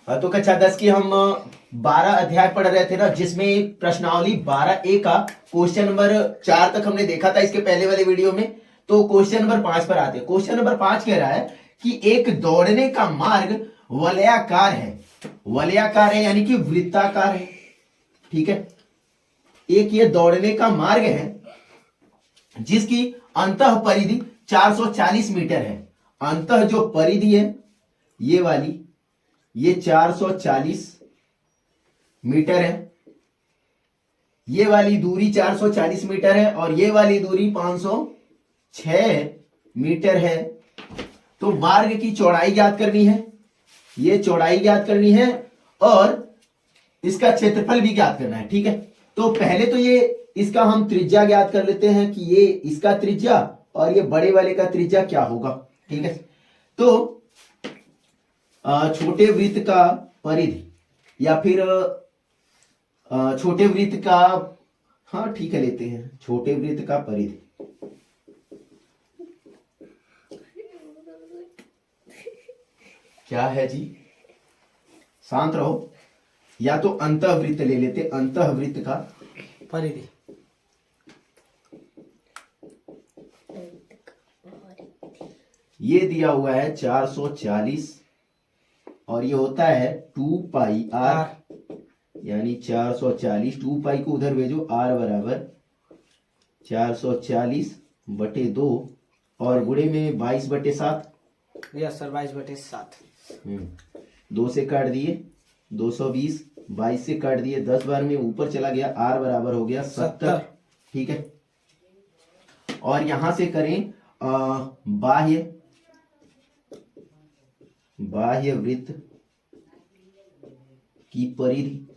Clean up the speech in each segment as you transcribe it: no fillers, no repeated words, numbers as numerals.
तो कक्षा 10 की हम 12 अध्याय पढ़ रहे थे ना, जिसमें प्रश्नावली 12A का क्वेश्चन नंबर 4 तक हमने देखा था इसके पहले वाले वीडियो में। तो क्वेश्चन नंबर 5 पर आते हैं। क्वेश्चन नंबर 5 कह रहा है कि एक दौड़ने का मार्ग वलयाकार है। वलयाकार है यानी कि वृत्ताकार है। ठीक है, एक ये दौड़ने का मार्ग है जिसकी अंतः परिधि 440 मीटर है। अंतः जो परिधि है ये वाली, ये 440 मीटर है। ये वाली दूरी 440 मीटर है और ये वाली दूरी 506 मीटर है। तो मार्ग की चौड़ाई ज्ञात करनी है, ये चौड़ाई ज्ञात करनी है और इसका क्षेत्रफल भी ज्ञात करना है। ठीक है, तो पहले तो ये इसका हम त्रिज्या ज्ञात कर लेते हैं कि ये इसका त्रिज्या और ये बड़े वाले का त्रिज्या क्या होगा। ठीक है, तो छोटे वृत्त का परिधि या फिर छोटे वृत्त का, हाँ ठीक है लेते हैं छोटे वृत्त का परिधि। क्या है जी, शांत रहो। या तो अंतःवृत्त ले लेते, अंतःवृत्त का परिधि। ये दिया हुआ है 440 और ये होता है 2 पाई आर, यानी 440। 2 पाई को उधर भेजो, आर बराबर 440/2 और गुणे में 22/7। Yes sir, 22/7। 2 से काट दिए 220, 22 से काट दिए 10 बार में ऊपर चला गया, आर बराबर हो गया 70। ठीक है, और यहां से करें बाह्य वृत्त की परिधि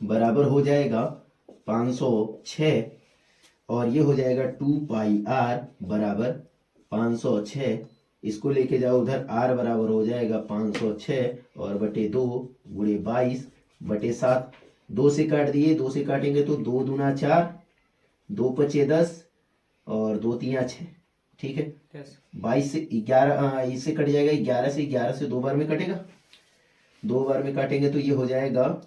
बराबर हो जाएगा 506 और ये हो जाएगा 2 पाई आर बराबर 506। इसको लेके जाओ उधर, आर बराबर हो जाएगा 506 और बटे 2 गुणे 22/7। 2 से काट दिए, 2 से काटेंगे तो 2 दूना 4, 2 पचे 10 और 2 तिया 6। ठीक है, 22 से 11, इससे कट जाएगा 11 से, 11 से 2 बार में कटेगा, 2 बार में काटेंगे तो ये हो जाएगा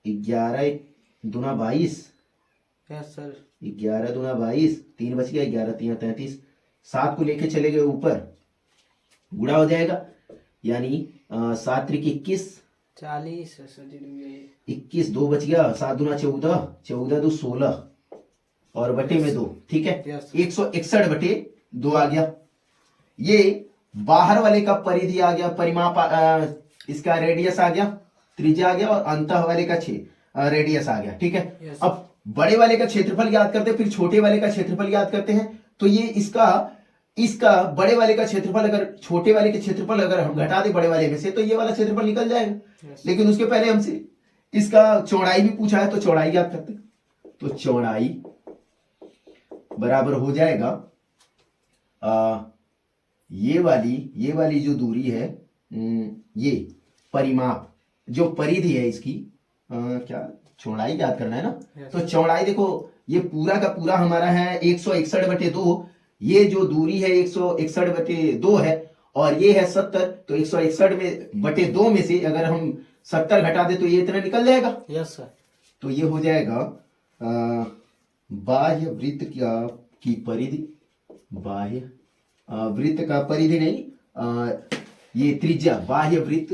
11 दूना 22। यस सर, 11 दूना 22, 3 बच गया, 11 तिया 33। 7 को लेके चले गए ऊपर, गुणा हो जाएगा, यानी 7 त्रिक 21, 40 21, 2 बच गया, 7 दूना 14, 14 दो 16 और बटे में 2। ठीक है, 161/2 आ गया। ये बाहर वाले का परिधि आ गया, परिमाप इसका रेडियस आ गया, त्रिज्या आ गया और अंतः वाले का रेडियस आ गया। ठीक है, अब बड़े वाले का क्षेत्रफल याद करते हैं, फिर छोटे वाले का क्षेत्रफल याद करते हैं। तो ये इसका बड़े वाले का क्षेत्रफल, अगर छोटे वाले के क्षेत्रफल अगर हम घटा दें बड़े वाले में से, तो ये वाला क्षेत्रफल निकल जाएगा। लेकिन उसके पहले हमसे इसका चौड़ाई भी पूछा है, तो चौड़ाई याद करते हैं। तो चौड़ाई बराबर हो जाएगा ये वाली जो दूरी है, ये परिमाप जो परिधि है इसकी, क्या चौड़ाई याद करना है ना। तो चौड़ाई देखो, ये पूरा का पूरा हमारा है 161/2। ये जो दूरी है 161/2 है और ये है 70। तो 161/2 में से अगर हम 70 घटा दे तो ये इतना निकल जाएगा। यस सर, तो ये हो जाएगा बाह्य वृत्त की परिधि, बाह्य वृत्त का परिधि नहीं, ये त्रिज्या, बाह्य वृत्त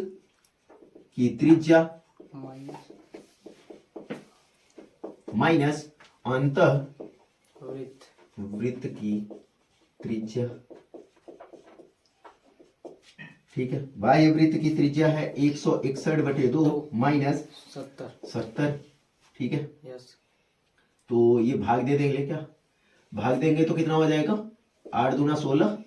की त्रिज्या माइनस अंतः वृत्त की त्रिज्या। ठीक है, बाह्य वृत्त की त्रिज्या है 161/2 माइनस 70। ठीक है, यस। तो ये भाग दे देंगे, क्या भाग देंगे तो कितना हो जाएगा, 8 दूना 16,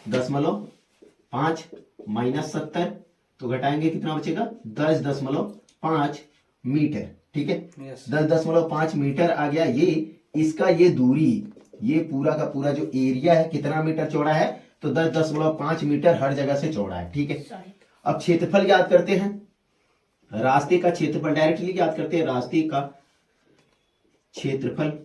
10.5 माइनस 70, तो घटाएंगे कितना बचेगा, 10.5 मीटर। ठीक है, 10.5 मीटर आ गया। ये इसका ये दूरी, ये पूरा का पूरा जो एरिया है कितना मीटर चौड़ा है, तो 10.5 मीटर हर जगह से चौड़ा है। ठीक है, अब क्षेत्रफल याद करते हैं, रास्ते का क्षेत्रफल डायरेक्टली याद करते हैं। रास्ते का क्षेत्रफल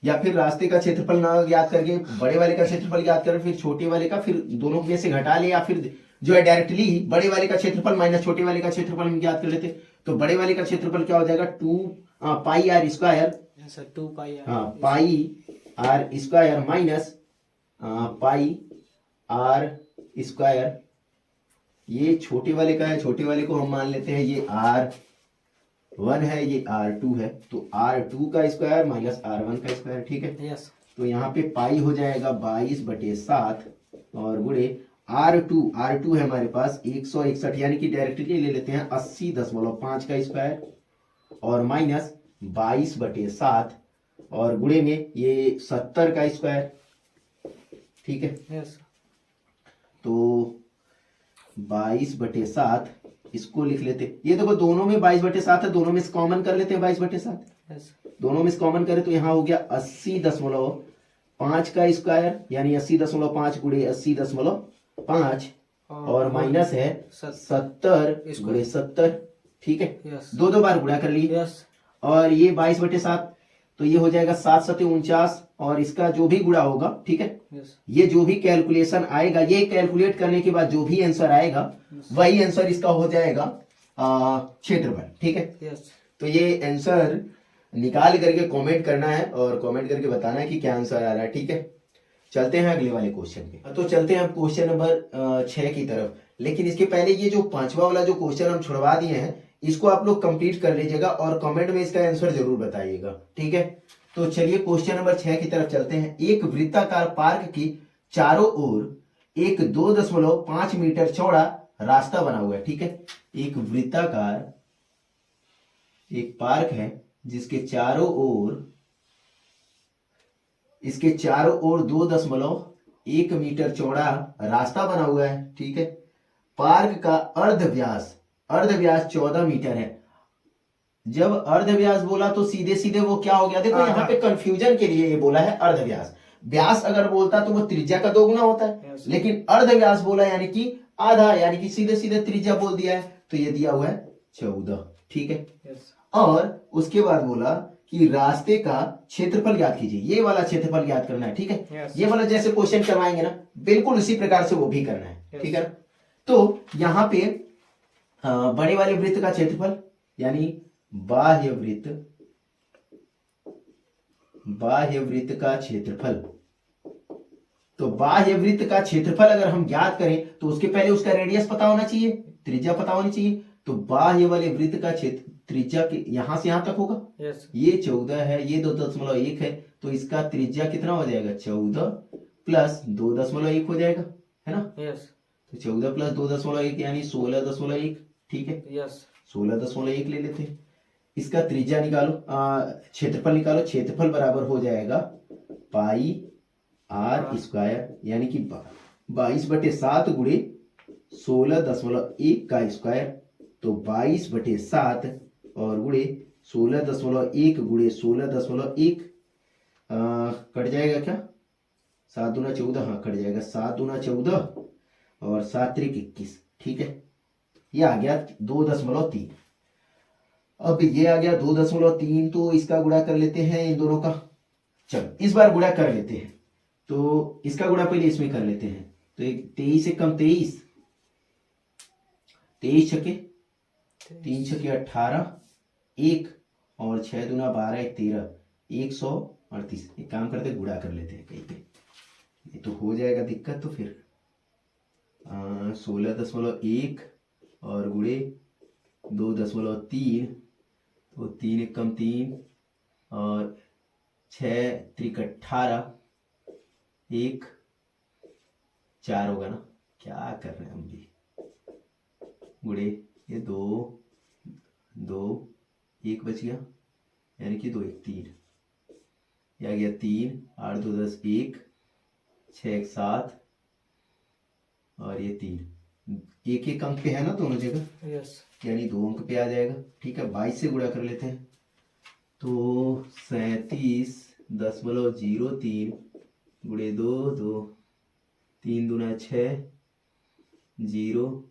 या फिर रास्ते का क्षेत्रफल ना याद करके बड़े वाले का क्षेत्रफल याद करें, फिर छोटे वाले का, फिर दोनों में से घटा ले, या फिर जो है डायरेक्टली बड़े वाले का क्षेत्रफल माइनस छोटे वाले का क्षेत्रफल हम याद कर लेते। तो बड़े वाले का क्षेत्रफल क्या हो जाएगा, 2 pi R square, yes sir 2 pi हाँ pi R square minus pi R square. ये छोटे वाले का है, छोटे वाले को हम मान लेते हैं ये R1 है, ये R2 है, तो R2 का स्क्वायर माइनस R1 का स्क्वायर, ठीक है। यस तो यहाँ पे पाई हो जाएगा 22/7 और गुणे R2 है हमारे पास 161, यानी कि डायरेक्टली ले लेते हैं 80.5 का स्क्वायर और माइनस 22/7 और गुणे में ये 70 का स्क्वायर, ठीक है। यस तो 22/7 इसको लिख लेते, ये देखो दोनों में 22/7 है, दोनों में से कॉमन कर लेते हैं 22/7, यस दोनों में से कॉमन करें तो यहाँ हो गया 80.5 का स्क्वायर, यानी 80.5 गुणे 80.5 और माइनस है 70 गुणे 70, ठीक है। यस दो दो बार गुणा कर लिए यस और ये 22/7 तो ये हो जाएगा 7 7 49 और इसका जो भी गुणा होगा, ठीक है, यस ये जो भी कैलकुलेशन आएगा, ये कैलकुलेट करने के बाद जो भी आंसर आएगा वही आंसर इसका हो जाएगा क्षेत्रफल, ठीक है। यस तो ये आंसर निकाल करके कमेंट करना है और कमेंट करके बताना है कि क्या आंसर आ रहा है, ठीक है। चलते हैं अगले वाले क्वेश्चन पे। तो चलते हैं क्वेश्चन नंबर 6 की तरफ, लेकिन इसके पहले ये जो 5वां वाला जो क्वेश्चन हम छुड़वा दिए हैं इसको आप लोग कंप्लीट कर लीजिएगा और कमेंट में इसका आंसर जरूर बताइएगा, ठीक है। तो चलिए क्वेश्चन नंबर 6 की तरफ चलते हैं। एक वृत्ताकार पार्क की चारों ओर एक 2.5 मीटर चौड़ा रास्ता बना हुआ है, ठीक है। एक वृत्ताकार एक पार्क है जिसके चारों ओर, इसके चारों ओर 2.1 मीटर चौड़ा रास्ता बना हुआ है, ठीक है। पार्क का अर्ध व्यास 14 मीटर है। जब अर्ध व्यास बोला तो सीधे सीधे वो क्या हो गया, देखो यहाँ पे कंफ्यूजन के लिए ये बोला है अर्ध व्यास। व्यास अगर बोलता तो वो त्रिज्या का दोगुना होता है, लेकिन अर्ध व्यास बोला यानी कि आधा, यानी कि सीधे सीधे त्रिज्या बोल दिया है, तो ये दिया हुआ है 14, ठीक है। और उसके बाद बोला कि रास्ते का क्षेत्रफल याद कीजिए, ये वाला क्षेत्रफल याद करना है, ठीक है। ये वाला जैसे क्वेश्चन करवाएंगे ना बिल्कुल उसी प्रकार से वो भी करना है, ठीक है। तो यहाँ पे बड़े वाले वृत्त का क्षेत्रफल यानी बाह्य वृत्त का क्षेत्रफल, तो बाह्य वृत्त का क्षेत्रफल अगर हम ज्ञात करें तो उसके पहले उसका रेडियस पता होना चाहिए, त्रिज्या पता होनी चाहिए। तो बाह्य वाले वृत्त का क्षेत्र त्रिज्या के यहां से यहां तक होगा, ये 14 है, ये 2.1 है, तो इसका त्रिज्या कितना हो जाएगा 14 प्लस 2.1 हो जाएगा, है ना। तो 14 प्लस 2.1 यानी 16.1, ठीक है। 16.1 ले लेते हैं। इसका त्रिज्या निकालो, क्षेत्रफल निकालो, क्षेत्रफल बराबर हो जाएगा पाई आर स्क्वायर, यानी कि 22/7 गुणे 16.1 का स्क्वायर, तो 22/7 और गुणे 16.1 गुणे 16.1 कट जाएगा क्या, 7 दूना 14, हाँ कट जाएगा, 7 दूना 14 और 7 त्रिक 21, ठीक है। ये आ गया 2.3। अब ये आ गया 2.3, तो इसका गुणा कर लेते हैं इन दोनों का। चलो इस बार गुणा कर लेते हैं, तो इसका गुणा पहले इसमें कर लेते हैं। तो 23 से कम 23, 23 छके 3 छके 18, 1 और 6 दूना 12 1 13, 138। एक काम करते गुणा कर लेते हैं कहीं पे, ये तो हो जाएगा दिक्कत, तो फिर 16.1 और गुणे 2.3, तो 3 एक कम 3 और 6 त्रिक 18, 1 4 होगा ना, क्या कर रहे हैं हम भी, गुणे ये 2 2 1 बच गया, यानी कि 2 1 3, ये आ गया 3 8 2 10 1 6 1 7 और ये 3, एक एक अंक पे है ना दोनों जगह, यानी 2 अंक पे आ जाएगा, ठीक है। 22 से गुणा कर लेते हैं, तो 37.03 गुणे 2 2, 3 दूना 6 0,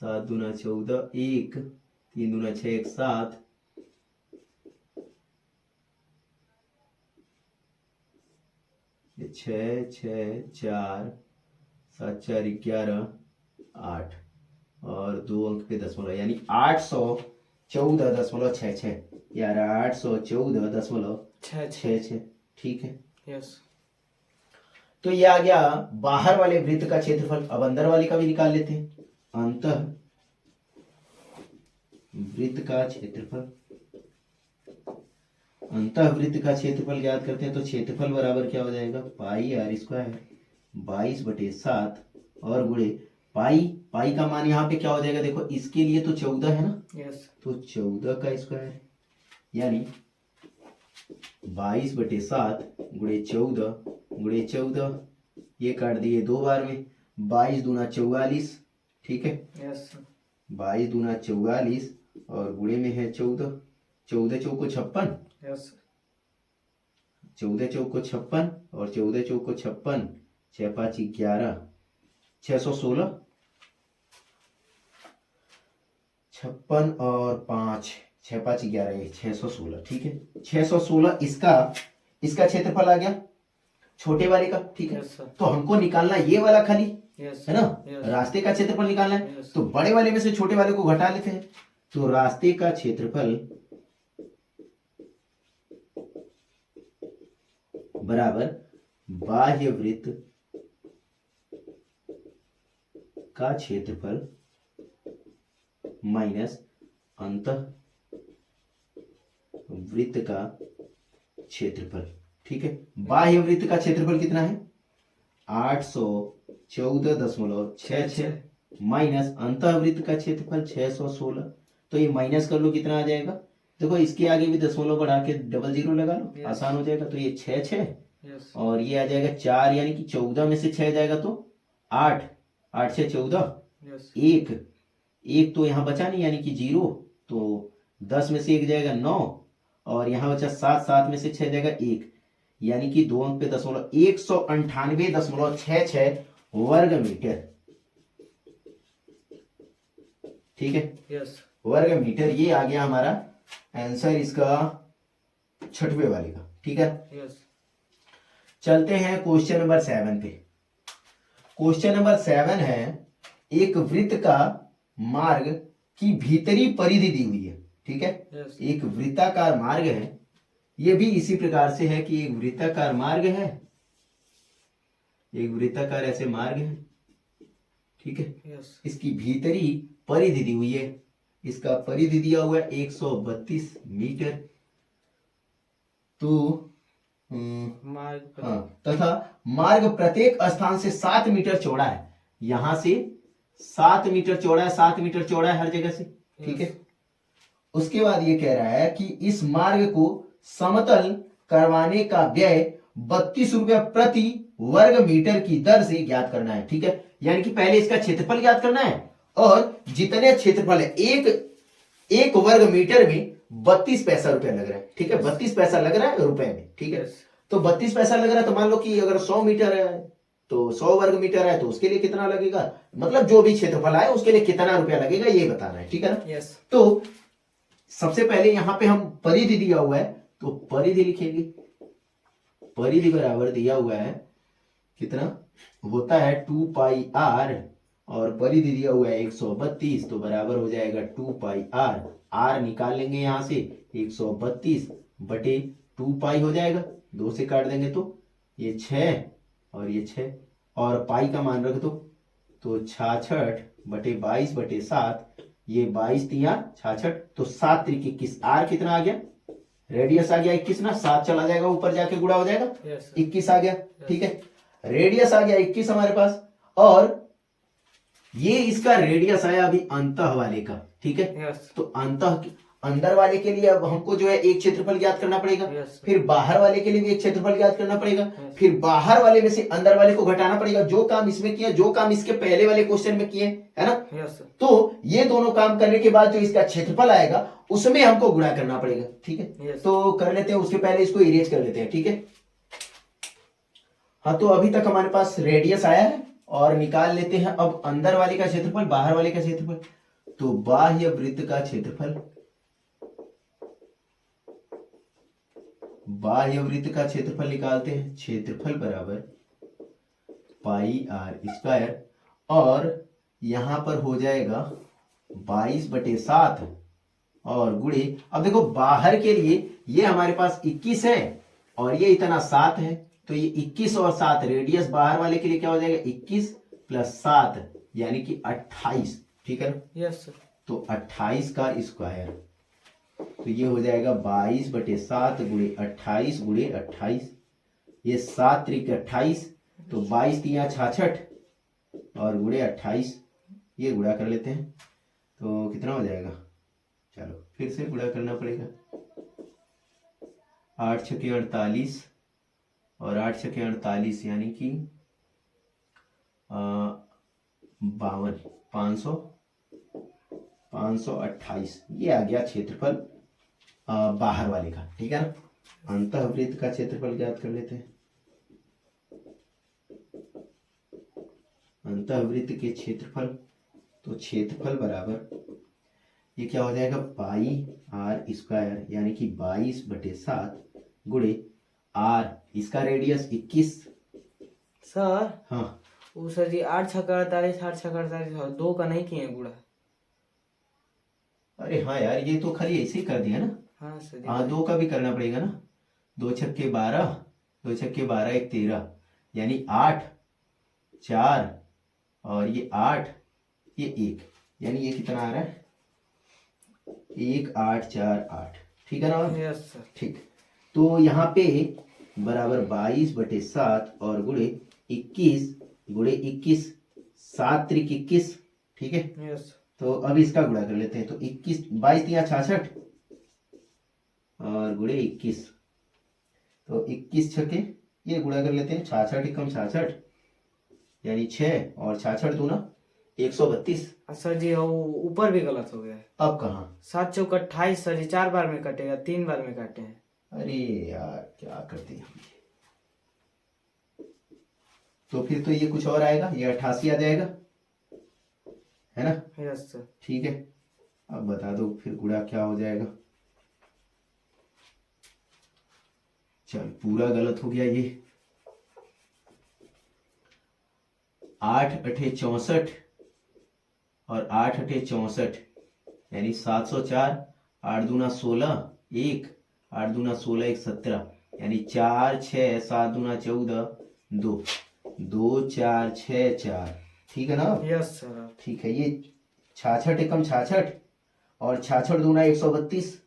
7 दूना 14 1, 3 दूना 6 1 7, ये 6 6 4 7 4 11 8 और 2 अंक पे दशमलव यानी 814.66 यार 814.66 ठीक है। यस तो ये आ गया बाहर वाले वृत्त का क्षेत्रफल। अब अंदर वाले का भी निकाल लेते हैं। अंतः वृत्त का क्षेत्रफल, अंतः वृत्त का क्षेत्रफल ज्ञात करते हैं तो क्षेत्रफल बराबर क्या हो जाएगा पाई आर स्क्वायर 22/7 और गुणे पाई, पाई का मान यहाँ पे क्या हो जाएगा देखो इसके लिए तो 14 है ना, यस तो 14 का स्क्वायर यानी 22/7 गुणे 14 ये काट दिए 2 बार में 22 दूना 44 ठीक है। यस 22 दूना 44 और गुणे में है 14 चौको 56 यस 14 चौको 56 और 14 चौको 56 6 5 11 616 56 और 5 6 5 11 616 ठीक है। 616 इसका क्षेत्रफल आ गया छोटे वाले का ठीक है। यस सर तो हमको निकालना ये वाला खाली यस है ना, यस रास्ते का क्षेत्रफल निकालना है। यस तो बड़े वाले में से छोटे वाले को घटा लेते हैं। तो रास्ते का क्षेत्रफल बराबर बाह्य वृत्त का क्षेत्रफल माइनस अंतः वृत्त का क्षेत्रफल ठीक है। बाह्य वृत्त का क्षेत्रफल कितना है 814.66 माइनस अंतः वृत्त का क्षेत्रफल 616। तो ये माइनस कर लो कितना आ जाएगा देखो इसके आगे भी दशमलव बढ़ा के डबल जीरो लगा लो Yes. आसान हो जाएगा। तो ये 6 6 यस और ये आ जाएगा 4 यानी कि 14 में से 6 जाएगा तो 8 8 से 14 यस एक तो यहाँ बचा नहीं यानी कि 0 तो 10 में से 1 जाएगा 9 और यहाँ बचा 7 7 में से 6 जाएगा 1 यानी कि 2 अंक पे दशमलव 198.66 वर्ग मीटर ठीक है। यस वर्ग मीटर ये आ गया हमारा आंसर इसका छठवें वाले का ठीक है। यस चलते हैं क्वेश्चन नंबर 7 पे। क्वेश्चन नंबर 7 है एक वृत्त का मार्ग की भीतरी परिधि दी हुई है ठीक है। यस एक वृत्ताकार मार्ग है, ये भी इसी प्रकार से है कि एक वृत्ताकार मार्ग है, एक वृत्ताकार ऐसे मार्ग है ठीक है। यस इसकी भीतरी परिधि दी हुई है, इसका परिधि दिया हुआ है 132 मीटर। तो मार्ग हाँ तथा मार्ग प्रत्येक स्थान से 7 मीटर चौड़ा है, यहां से 7 मीटर चौड़ा है, 7 मीटर चौड़ा है हर जगह से ठीक है। उसके बाद ये कह रहा है कि इस मार्ग को समतल करवाने का व्यय 32 रुपया प्रति वर्ग मीटर की दर से ज्ञात करना है ठीक है। यानी कि पहले इसका क्षेत्रफल ज्ञात करना है और जितने क्षेत्रफल है एक वर्ग मीटर में 32 पैसा रुपया लग रहा है ठीक है। 32 पैसा लग रहा है रुपए में ठीक है। यस तो 32 पैसा लग रहा है तो मान लो कि अगर 100 मीटर है तो 100 वर्ग मीटर है तो उसके लिए कितना लगेगा, मतलब जो भी क्षेत्रफल आए उसके लिए कितना रुपया लगेगा ये बताना है ठीक है ना। यस तो सबसे पहले यहां पे हम परिधि दिया हुआ है तो परिधि लिखेंगे। परिधि बराबर दिया हुआ है कितना होता है 2 पाई आर और परिधि दिया हुआ है 132 तो बराबर हो जाएगा 2 पाई आर। आर निकाल लेंगे यहां से 132 बटे 2 पाई हो जाएगा, 2 से काट देंगे तो ये 6 और ये 6 और पाई का मान रख दो तो 66 बटे 22 बटे 7 ये 22 तिया 66 तो 7 त्रिक 21। आर कितना आ गया रेडियस आ गया 21 ना, 7 चला जाएगा ऊपर जाके गुणा हो जाएगा यस 21 आ गया ठीक है। रेडियस आ गया 21 हमारे पास और ये इसका रेडियस आया अभी अंतः वाले का ठीक है। यस तो अंदर वाले के लिए अब हमको जो है एक क्षेत्रफल ज्ञात करना पड़ेगा, यस फिर बाहर वाले के लिए भी एक क्षेत्रफल ज्ञात करना पड़ेगा, Yes. फिर बाहर वाले में से अंदर वाले को घटाना पड़ेगा। जो काम इसमें किया जो काम इसके पहले वाले क्वेश्चन में किए है ना। यस तो ये दोनों काम करने के बाद जो इसका क्षेत्रफल आएगा उसमें हमको गुणा करना पड़ेगा ठीक है। यस तो कर लेते हैं, उसके पहले इसको इरेज कर लेते हैं ठीक है। हाँ तो अभी तक हमारे पास रेडियस आया है और निकाल लेते हैं अब अंदर वाले का क्षेत्रफल बाहर वाले का क्षेत्रफल। तो बाह्य वृत्त का क्षेत्रफल बाह्य वृत्त का क्षेत्रफल निकालते हैं। क्षेत्रफल बराबर पाई आर स्क्वायर, और यहां पर हो जाएगा 22/7 और गुणे, अब देखो बाहर के लिए ये हमारे पास 21 है और ये इतना 7 है, तो ये 21 और 7 रेडियस बाहर वाले के लिए क्या हो जाएगा, 21 + 7 यानी कि 28, ठीक है ना। Yes sir. तो 28 का स्क्वायर, तो ये हो जाएगा 22/7 गुणे 28 गुणे 28, ये 7 त्रिक 28, तो 22 तिया 66 और गुणे 28, ये गुणा कर लेते हैं तो कितना हो जाएगा, चलो फिर से गुणा करना पड़ेगा। 8 छके 48 और 8 छके 48 यानी कि 52, 528, ये आ गया क्षेत्रफल बाहर वाले का, ठीक है ना। अंतःवृत्त का क्षेत्रफल ज्ञात कर लेते हैं। अंतःवृत्त के क्षेत्रफल, तो क्षेत्रफल बराबर ये क्या हो जाएगा, पाई आर स्क्वायर यानी कि 22/7 गुणे आर, इसका रेडियस 21। सर हाँ वो सर जी 8 छक्का 48, 8 छक्का 48 और 2 का नहीं किए गुड़ा। अरे हाँ यार, ये तो खाली ऐसे ही कर दिया ना। हाँ सर जी। हाँ 2 का भी करना पड़ेगा ना। 2 छक्के 12, 2 छक्के 12 1 13 यानी 8 4 और ये 8 ये 1, यानी ये कितना आ रहा है, 1 8 4 8, ठीक है ना। Yes sir. ठीक, तो यहाँ पे बराबर 22/7 और गुणे 21 गुणे 21, 7 त्रिक 21, ठीक है। यस। तो अब इसका गुणा कर लेते हैं, तो 21 22 तिया 66 और गुणे 21, तो 21 छके ये गुणा कर लेते हैं, 66 एकम 66 यानी 6 और 66 दूना 132। सर जी वो ऊपर भी गलत हो गया है। अब कहाँ, 7 चौक 28 सर जी 4 बार में कटेगा, 3 बार में काटे हैं। अरे यार क्या करते हैं हम ये। तो फिर तो ये कुछ और आएगा, ये 88 आ जाएगा, है ना। Yes sir. ठीक है, अब बता दो फिर गुणा क्या हो जाएगा। चल पूरा गलत हो गया ये। 8 8 64 और 8 8 64 यानी 704, 8 दूना 16 1, 8 दूना 16 1 17 यानी 4 6 7 दूना 14 2, 2 4 6 4, ठीक है ना। Yes sir. ठीक है, ये 66 एकम 66 और 66 दूना 132,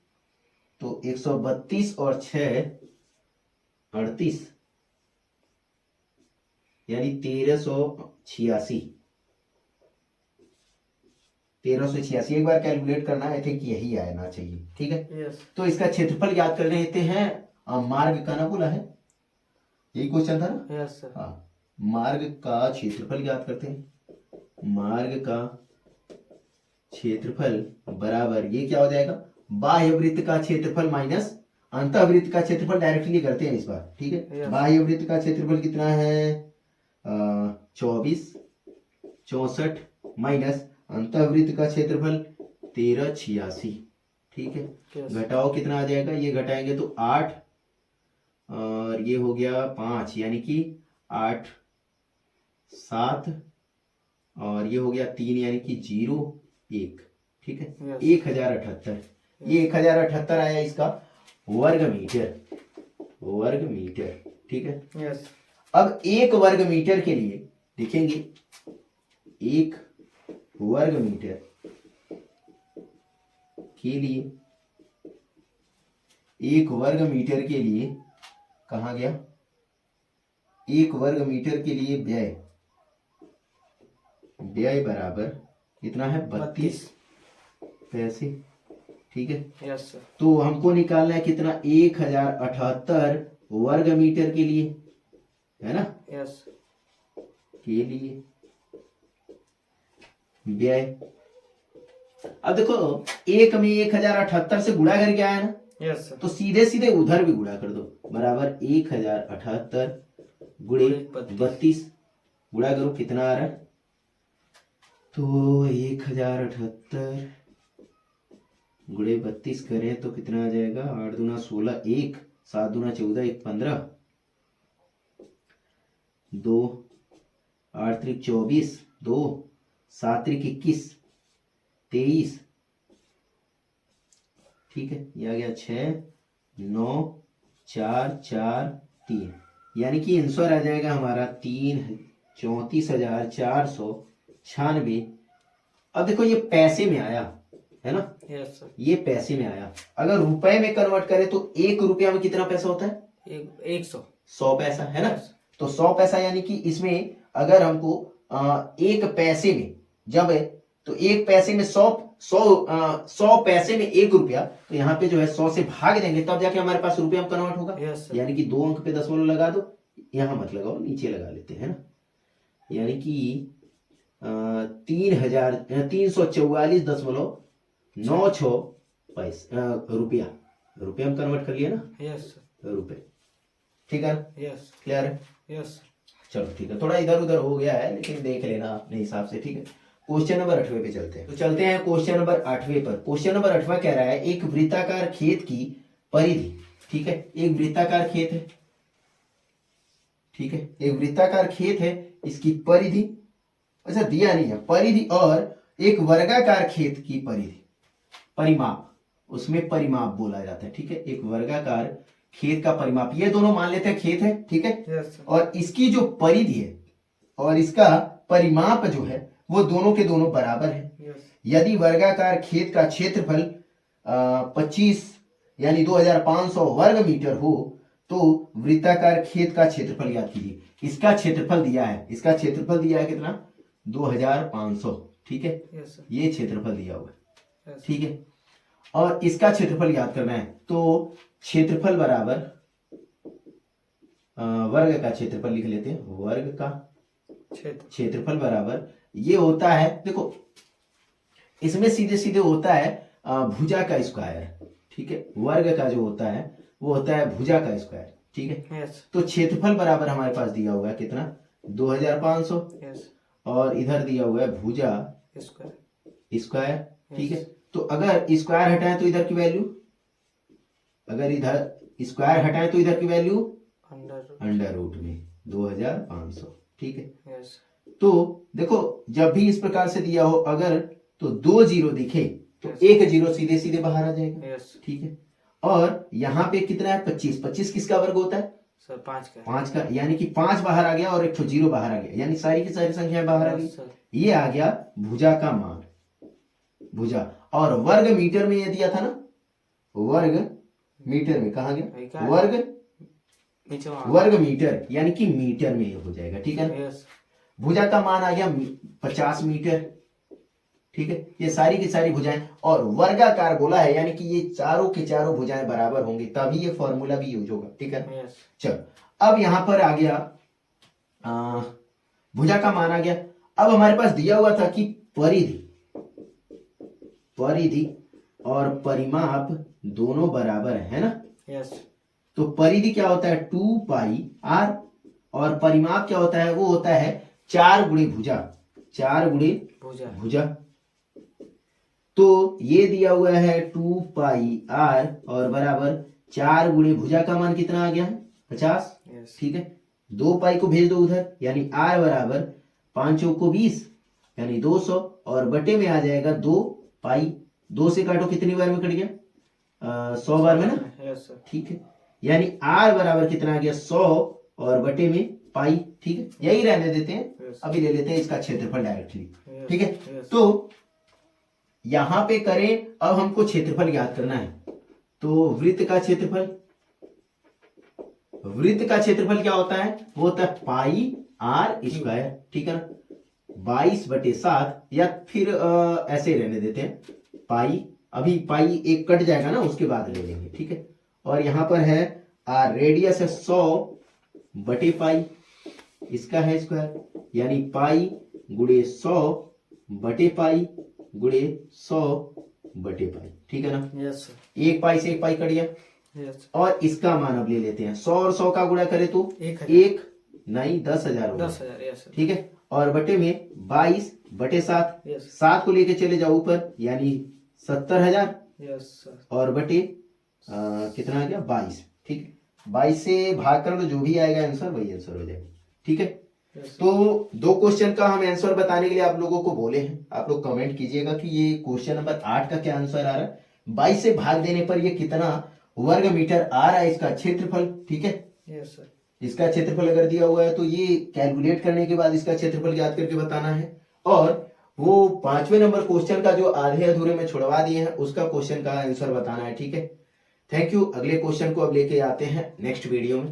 तो 132 और 6 38 यानी 1386, 1386 एक बार कैलकुलेट करना, आई थिंक यही आना चाहिए, ठीक है। यस। तो इसका क्षेत्रफल याद कर लेते हैं। मार्ग का ना बोला है, यही क्वेश्चन था ना। Yes sir. हाँ, मार्ग का क्षेत्रफल याद करते हैं। मार्ग का क्षेत्रफल बराबर ये क्या हो जाएगा, बाह्य वृत्त का क्षेत्रफल माइनस अंतःवृत्त का क्षेत्रफल, डायरेक्टली करते हैं इस बार, ठीक है। Yes. बाह्य वृत्त का क्षेत्रफल कितना है, 24 64 माइनस अंतःवृत्त का क्षेत्रफल 1386, ठीक है। Yes. घटाओ कितना आ जाएगा, ये घटाएंगे तो 8 और ये हो गया 5 यानी कि 8 7 और ये हो गया 3 यानी कि 0 1, ठीक है। Yes. 1078, ये 1078 आया इसका वर्ग मीटर, वर्ग मीटर, ठीक है। यस। अब 1 वर्ग मीटर के लिए देखेंगे, 1 वर्ग मीटर के लिए, 1 वर्ग मीटर के लिए कहाँ गया, 1 वर्ग मीटर के लिए व्यय, व्यय बराबर कितना है, 32 पैसे, ठीक है। Yes sir. तो हमको निकालना है कितना, 1078 वर्ग मीटर के लिए, है ना। यस। के लिए व्यय, अब देखो 1 में 1078 से गुणा करके आया ना, यस सर। तो सीधे सीधे उधर भी गुणा कर दो, बराबर 1078 गुणे 32, गुणा करो कितना आ रहा है, तो 1078 गुणे 32 करें तो कितना आ जाएगा, 8 दूना 16 1 7 दूना 14, 1 15, 2 8 त्रिक 24, 2 7 त्रिक 21, 23, ठीक है, ये आ गया 6 9 4 4 3, यानी कि आंसर आ जाएगा हमारा 34,496। अब देखो ये पैसे में आया है ना, यस सर। ये पैसे में आया। अगर रुपए में कन्वर्ट करें तो 1 रुपया में कितना पैसा होता है? 100। 100 पैसा है ना। Yes. तो 100 पैसा यानी कि इसमें अगर हमको 1 पैसे में जब है तो 1 पैसे में 100 पैसे में 1 रुपया, तो यहाँ पे जो है 100 से भाग देंगे तब जाके हमारे पास रुपया में कन्वर्ट होगा। Yes, sir. यानी कि 2 अंक पे दशमलव लगा दो, यहाँ मत लगाओ, नीचे लगा लेते हैं ना। यानी कि 3,344.96 पैसा रुपया में कन्वर्ट कर लिया ना। Yes sir. रुपए, ठीक है, यस। क्लियर है। यस। चलो ठीक है, थोड़ा इधर उधर हो गया है लेकिन देख लेना अपने हिसाब से, ठीक है। क्वेश्चन नंबर 8वें पे चलते हैं। तो चलते हैं क्वेश्चन नंबर 8वें पर। क्वेश्चन नंबर 8वां कह रहा है एक वृत्ताकार खेत की परिधि, ठीक है, एक वृत्ताकार खेत है, ठीक है, एक वृत्ताकार खेत है, इसकी परिधि, अच्छा दिया नहीं है, परिधि और एक वर्गाकार खेत की परिधि, परिमाप, उसमें परिमाप बोला जाता है, ठीक है, एक वर्गाकार खेत का परिमाप, ये दोनों मान लेते हैं खेत है, ठीक है। यस। और इसकी जो परिधि है और इसका परिमाप जो है वो दोनों के दोनों बराबर है। यस। यदि वर्गाकार खेत का क्षेत्रफल 25 यानी 2500 वर्ग मीटर हो तो वृत्ताकार खेत का क्षेत्रफल याद कीजिए। इसका क्षेत्रफल दिया है, इसका क्षेत्रफल दिया है कितना? 2500, ठीक है, यस सर। ये क्षेत्रफल दिया हुआ है, यस। ठीक है। और इसका क्षेत्रफल याद करना है तो क्षेत्रफल बराबर वर्ग का क्षेत्रफल लिख लेते हैं, वर्ग का क्षेत्रफल बराबर ये होता है, देखो इसमें सीधे सीधे होता है भुजा का स्क्वायर, ठीक है, वर्ग का जो होता है वो होता है भुजा का स्क्वायर, ठीक है। यस। तो क्षेत्रफल बराबर हमारे पास दिया हुआ है कितना? 2500, यस। और इधर दिया हुआ है भुजा स्क्वायर, ठीक है। तो अगर स्क्वायर हटाएं तो इधर की वैल्यू, अगर इधर स्क्वायर हटाएं तो इधर की वैल्यू अंडर रूट में 2500, ठीक है। यस। तो देखो जब भी इस प्रकार से दिया हो अगर तो 2 जीरो दिखे तो Yes. 1 जीरो सीधे सीधे बाहर आ जाएगा, यस। ठीक है। और यहाँ पे कितना है? 25, 25 किसका वर्ग होता है? सर 5 का। 5 का, यानी कि 5 बाहर आ गया और एक जीरो बाहर आ गया, यानी सारी की सारी संख्याएं बाहर आ गई। ये आ गया भुजा का मान, भुजा। और वर्ग मीटर में ये दिया था ना, वर्ग मीटर में कहा गया? वर्ग मीटर, यानी कि मीटर में ये हो जाएगा, ठीक है ना। भुजा का मान आ गया 50 मीटर, ठीक है। ये सारी की सारी भुजाएं, और वर्गाकार बोला है यानी कि ये चारों की चारों भुजाएं बराबर होंगी तभी ये फॉर्मूला भी यूज होगा, ठीक है। चलो अब यहां पर आ गया भुजा का मान आ गया। अब हमारे पास दिया हुआ था कि परिधि और परिमाप दोनों बराबर है ना। यस। तो परिधि क्या होता है? 2 पाई आर, और परिमाप क्या होता है? वो होता है 4 गुणे भुजा, 4 गुणे भुजा। तो ये दिया हुआ है 2 पाई आर और बराबर 4 गुणे भुजा का मान कितना आ गया है? 50, ठीक है। 2 पाई को भेज दो उधर, यानी आर बराबर 5 चौक को 20 यानी 200, और बटे में आ जाएगा 2 पाई, 2 से काटो कितनी बार में कट गया? 100 बार में ना, ठीक है। यानी आर बराबर कितना आ गया? 100 और बटे में पाई, ठीक है। यही रहने देते हैं, अभी ले लेते हैं इसका क्षेत्रफल डायरेक्टली, ठीक है। तो यहां पे करें, अब हमको क्षेत्रफल याद करना है, तो वृत्त का क्षेत्रफल, वृत्त का क्षेत्रफल क्या होता है? वो होता है पाई आर स्क्वायर, ठीक है ना, 22/7, या फिर ऐसे रहने देते हैं पाई, अभी पाई एक कट जाएगा ना उसके बाद ले लेंगे, ठीक है। और यहां पर है आर, रेडियस है 100/पाई, इसका है स्क्वायर, यानी पाई गुणे 100/पाई गुणे 100/पाई, ठीक है ना। यस। एक पाई से एक पाई कट गया। यस। और इसका मान अब ले लेते हैं, 100 और 100 का गुणा करें तो 10,000 होगा, 10,000, ठीक है। और बटे में 22/7, 7 को लेके चले जाओ ऊपर, यानी 70,000, यस। और बटे कितना आ गया? 22, ठीक है, 22 से भाग कर लो, जो भी आएगा आंसर वही आंसर हो जाएगा। ठीक है, Yes, sir. तो 2 क्वेश्चन का हम आंसर बताने के लिए आप लोगों को बोले हैं, आप लोग कमेंट कीजिएगा कि ये क्वेश्चन नंबर 8 का क्या आंसर आ रहा है, 22 से भाग देने पर ये कितना वर्ग मीटर आ रहा है इसका क्षेत्रफल। ठीक है, Yes, sir. इसका क्षेत्रफल अगर दिया हुआ है तो ये कैलकुलेट करने के बाद इसका क्षेत्रफल याद करके बताना है, और वो 5वें नंबर क्वेश्चन का जो आधे अधूरे में छुड़वा दिए हैं उसका क्वेश्चन का आंसर बताना है। ठीक है, थैंक यू। अगले क्वेश्चन को अब लेके आते हैं नेक्स्ट वीडियो में।